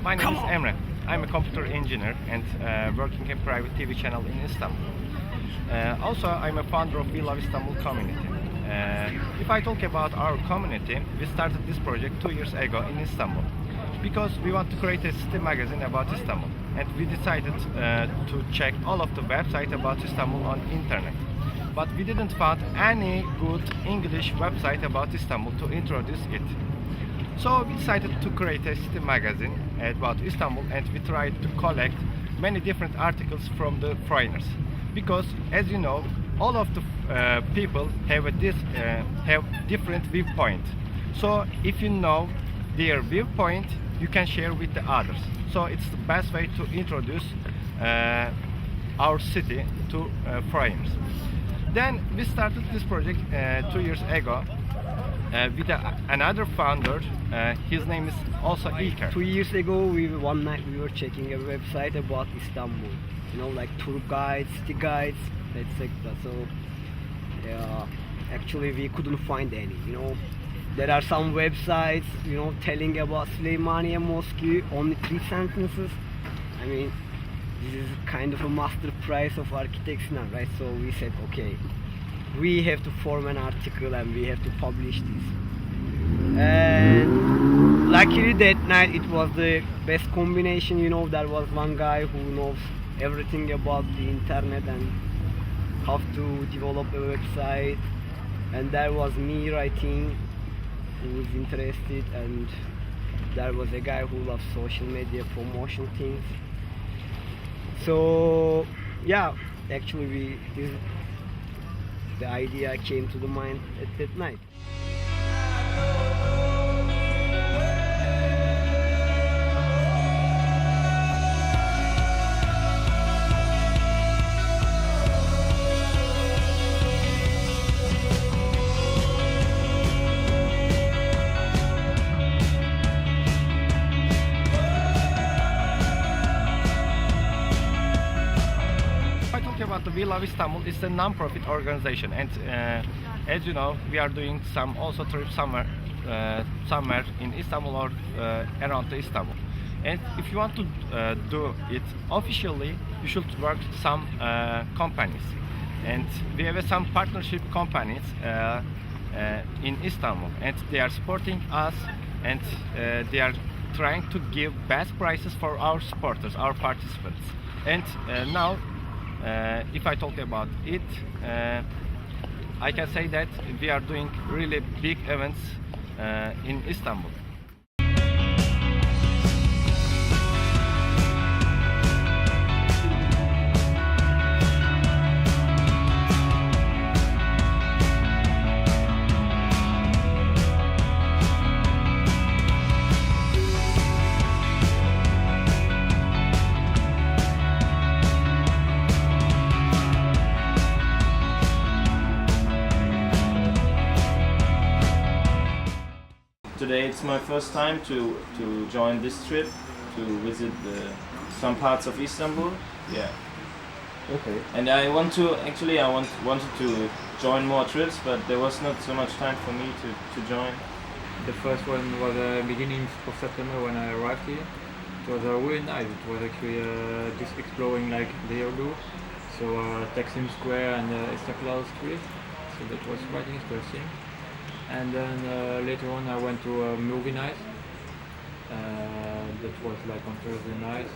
My name is Emre. I'm a computer engineer and working a private TV channel in Istanbul. Also, I'm a founder of We Love Istanbul community. If I talk about our community, we started this project 2 years ago in Istanbul because we want to create a city magazine about Istanbul, and we decided to check all of the websites about Istanbul on internet. But we didn't find any good English website about Istanbul to introduce it. So we decided to create a city magazine about Istanbul, and we tried to collect many different articles from the foreigners. Because, as you know, all of the people have different viewpoint. So if you know their viewpoint, you can share with the others. So it's the best way to introduce our city to foreigners. Then we started this project 2 years ago with another founder. His name is also Ilker. 2 years ago, one night we were checking a website about Istanbul. You know, like tour guides, city guides, etc. So actually we couldn't find any. You know, there are some websites, you know, telling about Süleymaniye Mosque, only 3 sentences. I mean, this is kind of a masterpiece of architecture now, right? So we said, okay, we have to form an article and we have to publish this. And luckily that night it was the best combination. You know, there was one guy who knows everything about the internet and how to develop a website, and there was me writing, who was interested, and there was a guy who loves social media promotion things. So yeah, actually the idea came to the mind at that night. About the We Love Istanbul is a non-profit organization, and as you know, we are doing some also trips somewhere in Istanbul or around Istanbul. And if you want to do it officially, you should work some companies, and we have some partnership companies in Istanbul, and they are supporting us, and they are trying to give best prices for our supporters, our participants. And now if I talk about it, I can say that we are doing really big events in Istanbul. Today it's my first time to join this trip to visit some parts of Istanbul. Yeah. Okay. And I wanted to join more trips, but there was not so much time for me to join. The first one was beginning of September when I arrived here. It was really nice. It was actually just exploring like day ago. So Taksim Square and Istiklal Street. So that was quite interesting. And then later on I went to a movie night. That was like on Thursday night.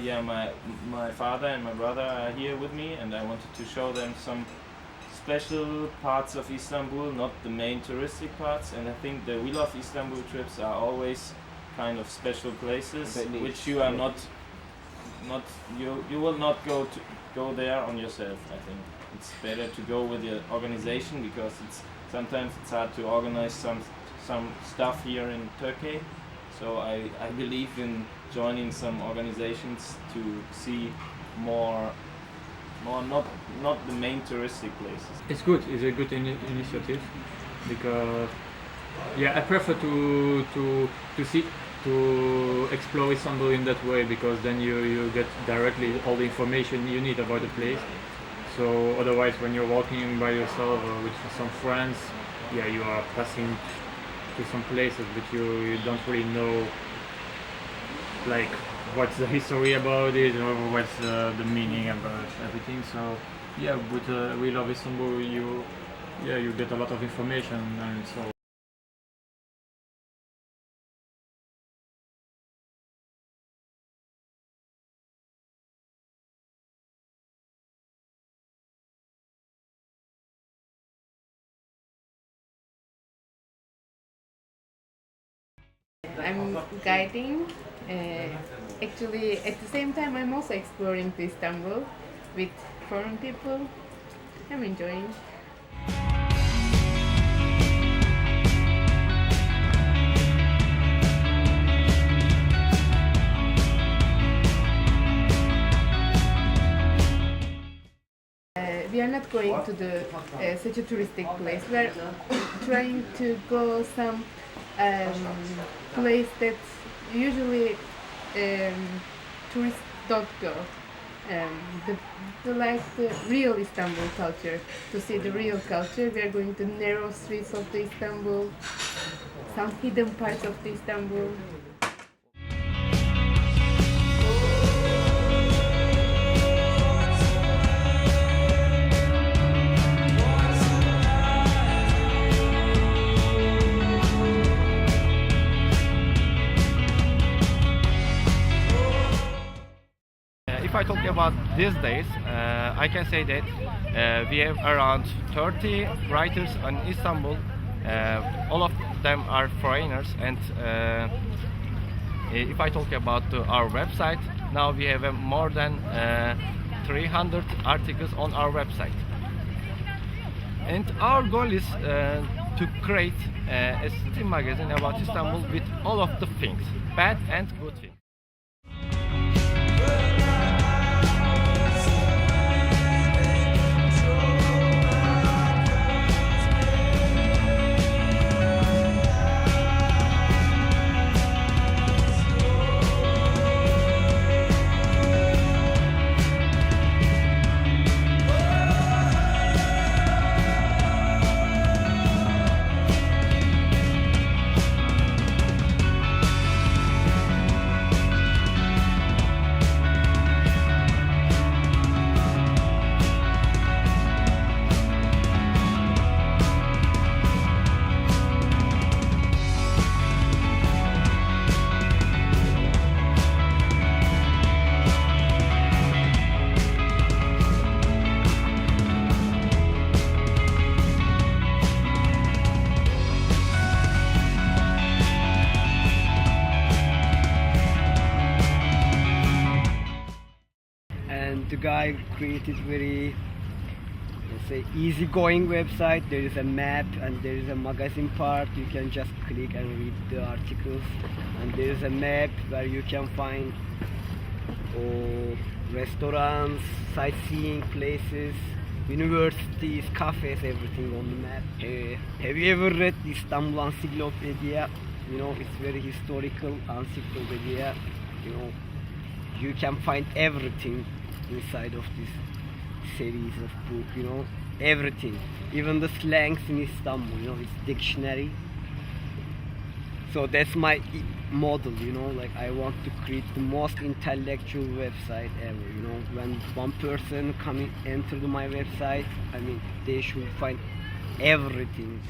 Yeah, my father and my brother are here with me, and I wanted to show them some special parts of Istanbul, not the main touristic parts. And I think the We Love Istanbul trips are always kind of special places which you are you will not go there on yourself. I think it's better to go with your organization, because sometimes it's hard to organize some stuff here in Turkey. So I believe in joining some organizations to see more not the main touristic places. It's good. It's a good initiative because I prefer to explore Istanbul in that way, because then you get directly all the information you need about the place. So otherwise, when you're walking by yourself or with some friends, you are passing to some places, but you don't really know like what's the history about it or what's the meaning about everything. So yeah, with We Love Istanbul, you get a lot of information, and so. I'm guiding. Actually, at the same time, I'm also exploring to Istanbul with foreign people. I'm enjoying. We are not going to the such a touristic place. We are trying to go some place that usually tourists don't go. The real Istanbul culture. To see the real culture, we are going to narrow streets of the Istanbul, some hidden parts of the Istanbul. If I talk about these days, I can say that we have around 30 writers in Istanbul. All of them are foreigners, and if I talk about our website, now we have more than 300 articles on our website. And our goal is to create a city magazine about Istanbul with all of the things, bad and good things. The guy created very, let's say, easygoing website. There is a map and there is a magazine part. You can just click and read the articles, and there is a map where you can find restaurants, sightseeing places, universities, cafes, everything on the map. Have you ever read the Istanbul Encyclopedia? You know, it's very historical encyclopedia. You know, you can find everything inside of this series of book, you know, everything, even the slangs in Istanbul, you know, it's dictionary. So that's my model, you know, like I want to create the most intellectual website ever, you know. When one person enter my website, I mean, they should find everything.